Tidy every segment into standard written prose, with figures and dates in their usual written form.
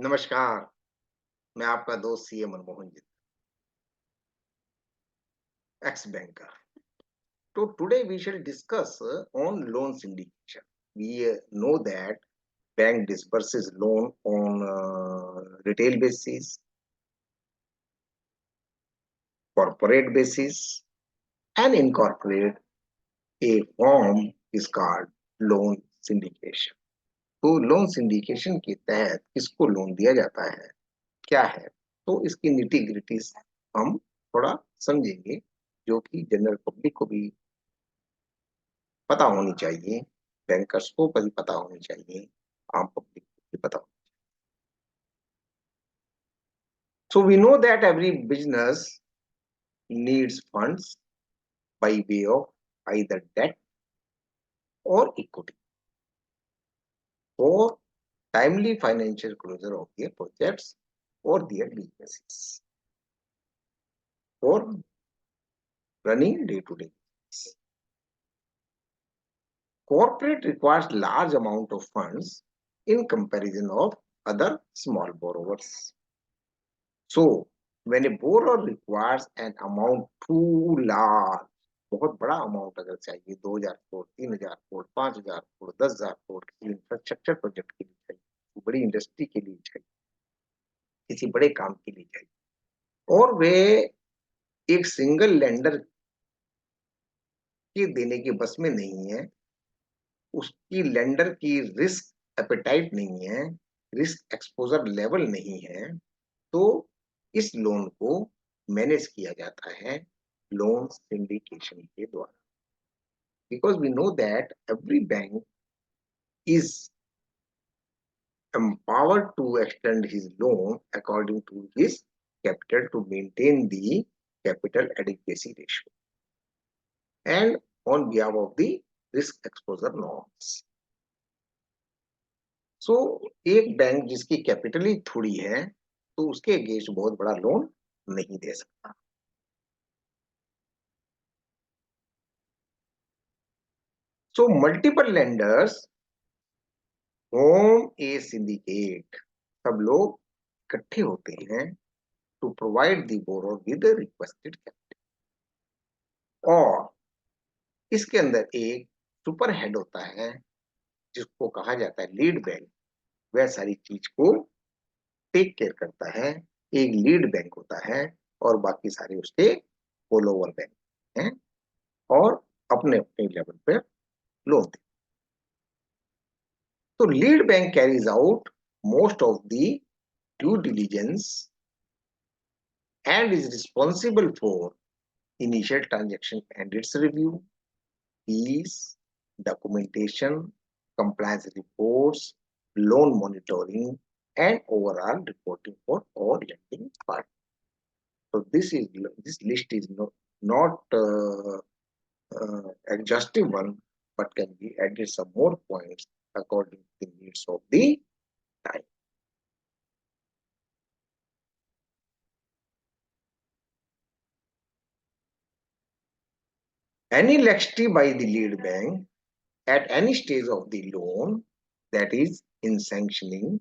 नमस्कार, मैं आपका दोस्त CA Manmohan ji, ex banker. So today we shall discuss on loan syndication. We know that bank disburses loan on retail basis, corporate basis, and incorporate a form is called loan syndication. तो loan syndication के तहत किसको loan दिया जाता है, क्या है, तो इसकी निटी ग्रिटीज हम थोड़ा समझेंगे, जो कि जनरल पब्लिक को भी पता होनी चाहिए, बैंकर्स को भी पता होनी चाहिए, आम पब्लिक को भी पता हो। So we know that every business needs funds by way of either debt or equity for timely financial closure of their projects or their businesses for running day-to-day. Corporate requires large amount of funds in comparison of other small borrowers. So, when a borrower requires an amount too large, बहुत बड़ा amount अगर चाहिए 2000 करोड़, 3000 करोड़, 5000 करोड़, 10,000 करोड़ किसी infrastructure project के लिए चाहिए, बड़ी industry के लिए चाहिए, किसी बड़े काम के लिए चाहिए, और वे एक सिंगल लेंडर के देने के बस में नहीं है, उसकी लेंडर की रिस्क एपेटाइट नहीं है, रिस्क एक्सपोजर लेवल नहीं है, तो इस लोन को मैनेज किया जाता है लोन सिंडिकेशन के द्वारा। Because we know that every bank is empowered to extend his loan according to his capital to maintain the capital adequacy ratio and on behalf of the risk exposure norms. सो एक bank जिसकी capital ही थोड़ी है, तो उसके against बहुत बड़ा loan नहीं दे सकता। So multiple lenders form a syndicate, सब लोग इकट्ठे होते हैं to provide the borrower with requested capital, और इसके अंदर एक सुपर हेड होता है जिसको कहा जाता है लीड बैंक। वह सारी चीज को टेक केयर करता है, एक लीड बैंक होता है और बाकी सारे उसके फॉलोवर बैंक हैं और अपने अपने लेवल पे लोन देते। तो lead bank carries out most of the due diligence and is responsible for initial transaction and its review, fees, documentation, compliance reports, loan monitoring, and overall reporting for all lending parties. So this list is not exhaustive one, but can be added some more points according to the needs of the time. Any laxity by the lead bank at any stage of the loan, that is in sanctioning,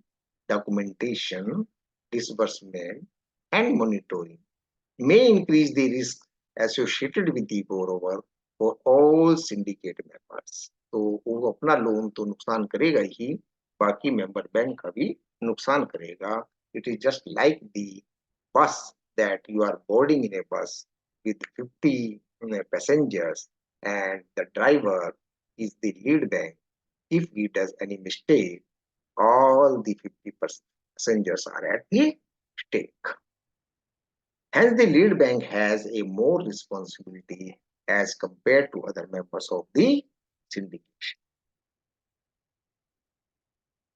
documentation, disbursement, and monitoring, may increase the risk associated with the borrower for all syndicate members. तो वो अपना loan तो नुकसान करेगा ही, बाकी member bank का भी नुकसान करेगा। It is just like the bus, that you are boarding in a bus with 50 passengers and the driver is the lead bank. If he does any mistake, all the 50 passengers are at the stake. Hence, the lead bank has a more responsibility as compared to other members of the syndication.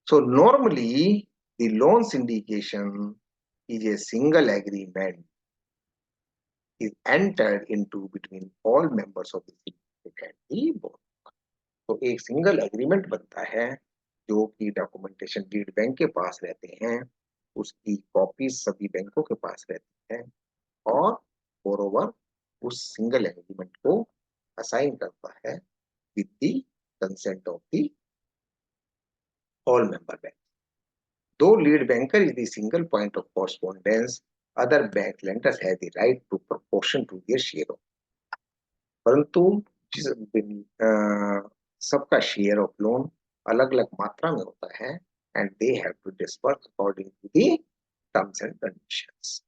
So normally, the loan syndication is a single agreement is entered into between all members of the syndicate and the board. तो एक single agreement बनता है जो कि documentation lead bank के पास रहते हैं, उसकी कॉपी सभी बैंकों के पास रहती है, और बोरोवर उस सिंगल एग्रीमेंट को असाइन करता है with the consent of the all member bank. Though lead banker is the single point of correspondence, other bank lenders have the right to proportion to their share. परंतु जिस सबका share of loan अलग अलग मात्रा में होता है and they have to disperse according to the terms and conditions.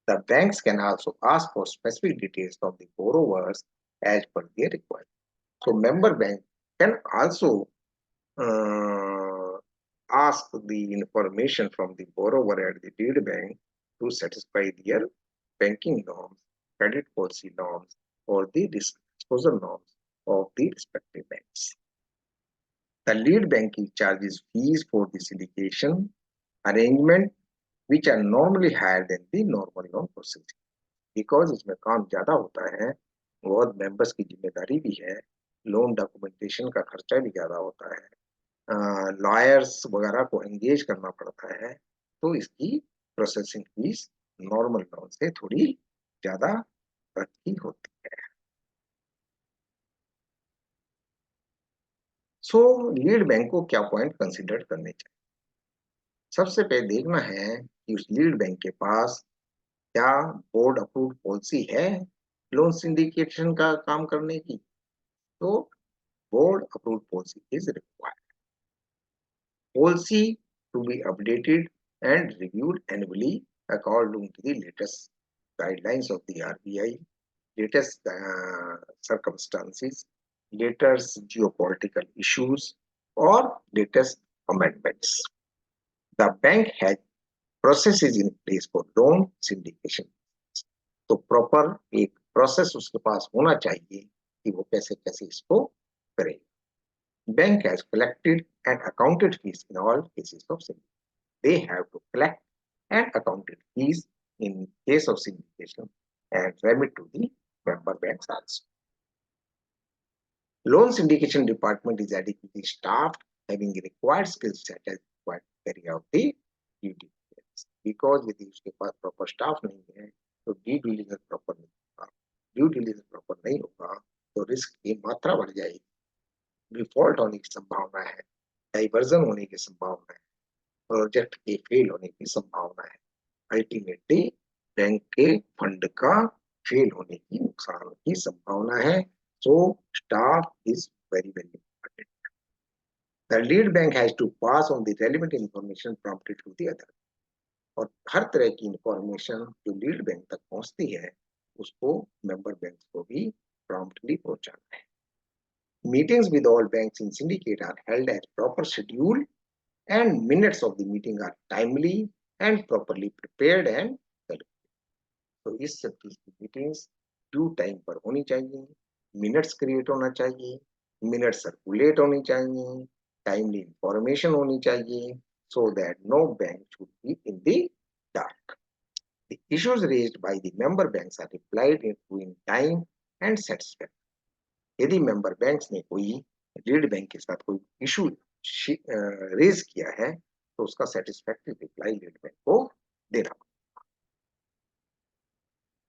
The banks can also ask for specific details from the borrowers as per their requirement. So member bank can also uh, ask the information from the borrower at the lead bank to satisfy their banking norms, credit policy norms, or the risk exposure norms of the respective banks. The lead banking charges fees for the syndication arrangement, which are normally higher than the normal loan processing. Because इसमें काम ज्यादा होता है, बहुत members की जिम्मेदारी भी है, लोन डॉक्यूमेंटेशन का खर्चा भी ज्यादा होता है, लॉयर्स वगैरह को एंगेज करना पड़ता है, तो इसकी प्रोसेसिंग फीस नॉर्मल लोन से थोड़ी ज्यादा रखी होती है. सो लीड बैंक को क्या पॉइंट कंसिडर करने चाहिए? सबसे पहले देखना है कि उस लीड बैंक के पास क्या बोर्ड अप्रूव्ड पॉलिसी है लोन सिंडिकेशन का काम करने की. तो board approved policy is required. Policy to be updated and reviewed annually according to the latest guidelines of the RBI, latest circumstances, latest geopolitical issues, or latest amendments. The bank has processes in place for loan syndication. तो proper एक process उसके पास होना चाहिए कि वो कैसे कैसे इसको करे. Bank has collected and accounted fees in all cases of syndication. They have to collect and accounted fees in case of syndication and remit to the member banks also. Loan syndication department is adequately staffed, having required skill set as required to carry out the due diligence. Because यदि उसके पास proper staff नहीं है, तो due diligence proper नहीं होगा. Due diligence proper नहीं होगा, तो risk की मात्रा बढ़ जाएगी. डिफॉल्ट होने की संभावना है, डाइवर्जन होने की संभावना है, प्रोजेक्ट के फेल होने की संभावना है, अल्टीमेटली बैंक के फंड का फेल होने की नुकसान की संभावना है. So staff is very very important. The lead bank has to pass on the relevant information prompted to the other. और हर तरह की इंफॉर्मेशन जो लीड बैंक तक पहुंचती है उसको मेंबर बैंक को भी प्रॉम्प्टली पहुंचाना है. Meetings with all banks in syndicate are held as proper schedule and minutes of the meeting are timely and properly prepared and calculated. तो इस सब की मीटिंग्स ड्यू टाइम पर होनी चाहिए, मिनट्स क्रिएट होना चाहिए, मिनट्स सर्कुलेट होनी चाहिए, टाइमली इंफॉर्मेशन होनी चाहिए, so that no bank should be in the dark. The issues raised by the member banks are replied to in time and satisfactory. यदि मेंबर बैंक्स ने कोई lead bank के साथ कोई इशू रेज किया है तो उसका सेटिस्फैक्टरी रिप्लाई लीड बैंक को देना.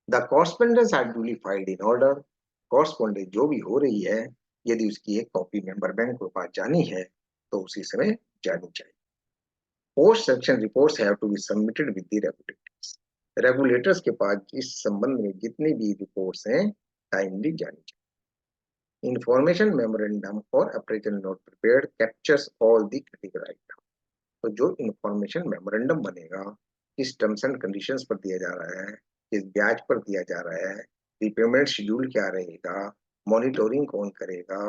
The correspondence are duly filed in order. Correspondence जो भी हो रही है यदि उसकी एक कॉपी मेंबर बैंक को पास जानी है तो उसी समय जानी चाहिए. Post section reports have to be submitted with the regulators. Regulators के पास इस संबंध में जितनी भी रिपोर्ट्स हैं टाइमली जानी चाहिए. Information memorandum or appraisal note prepared captures all the critical items. तो जो इंफॉर्मेशन मेमोरेंडम बनेगा, किस टर्म्स एंड कंडीशंस पर दिया जा रहा है, किस ब्याज पर दिया जा रहा है, रिपेमेंट शेड्यूल क्या रहेगा, मॉनिटरिंग कौन करेगा,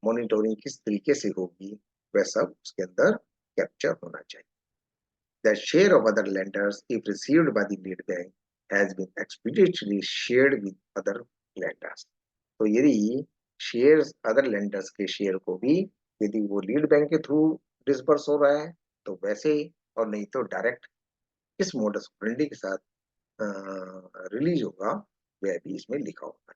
मॉनिटरिंग किस तरीके से होगी, वह सब उसके अंदर कैप्चर होना चाहिए. The share of other lenders, if received by the lead bank, has been expeditiously shared with other lenders. तो यदि शेयर्स अदर लेंडर्स के शेयर को भी यदि वो लीड बैंक के थ्रू डिसबर्स हो रहा है तो वैसे ही, और नहीं तो डायरेक्ट किस मोडस ऑपरेंडी के साथ रिलीज होगा वह भी इसमें लिखा होगा.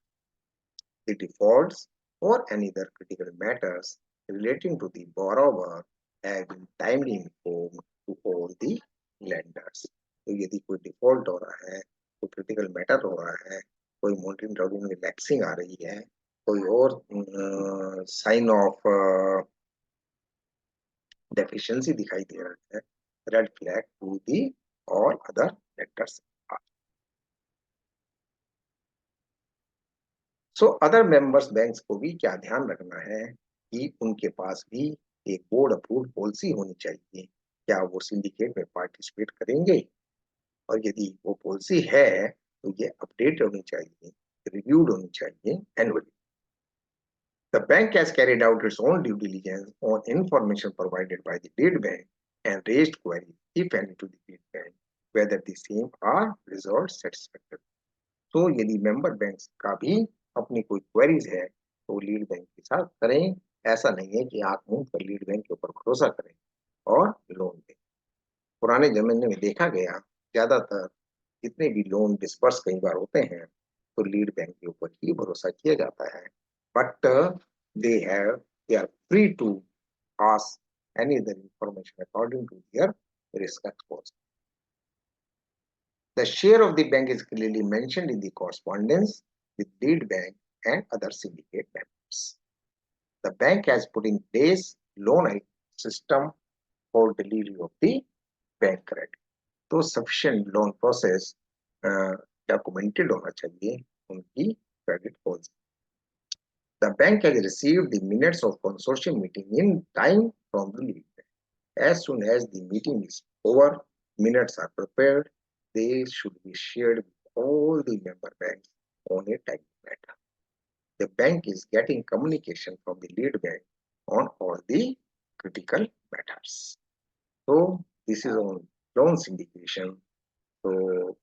The defaults or any other critical matters relating to the borrower have been timely informed to all the lenders. तो यदि कोई डिफॉल्ट हो रहा है, कोई क्रिटिकल मैटर हो रहा है, कोई मॉनिटरिंग में लैक्सिंग आ रही है, कोई और साइन ऑफ डेफिशिएंसी दिखाई दे रहा है, red flag to the all other actors. So other members banks को भी क्या ध्यान रखना है कि उनके पास भी एक बोर्ड अप्रूव्ड पॉलिसी होनी चाहिए। क्या वो सिंडिकेट में पार्टिसिपेट करेंगे? और यदि वो पॉलिसी है तो ये अपडेट होनी चाहिए, रिव्यूड होनी चाहिए annually. The bank has carried out its own due diligence on information provided by the lead bank and raised queries, if any, to the lead bank whether the same are resolved satisfactorily. तो यदि member bank का भी अपनी कोई queries है तो lead bank के साथ करें। ऐसा नहीं है कि आप मूंग पर लीड बैंक के ऊपर भरोसा करें और लोन दें। पुराने जमाने में देखा गया ज्यादातर जितने भी लोन डिस्पर्स कई बार होते हैं तो लीड बैंक के ऊपर ही भरोसा किया जाता है। But they have they are free to ask any other information according to their risk exposure. The share of the bank is clearly mentioned in the correspondence with lead bank and other syndicate members. The bank has put in place loan system for delivery of the bank credit. तो sufficient loan process documented होना चाहिए उनकी credit policy. The bank has received the minutes of consortium meeting in time from the lead bank. As soon as the meeting is over, minutes are prepared. They should be shared with all the member banks on a timely manner. The bank is getting communication from the lead bank on all the critical matters. So this is on loan syndication. So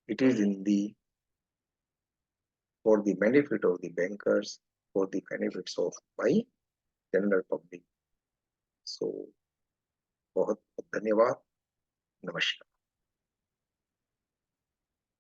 it is in the for the benefit of the bankers, for the benefits of my general public. So बहुत बहुत धन्यवाद। नमस्कार।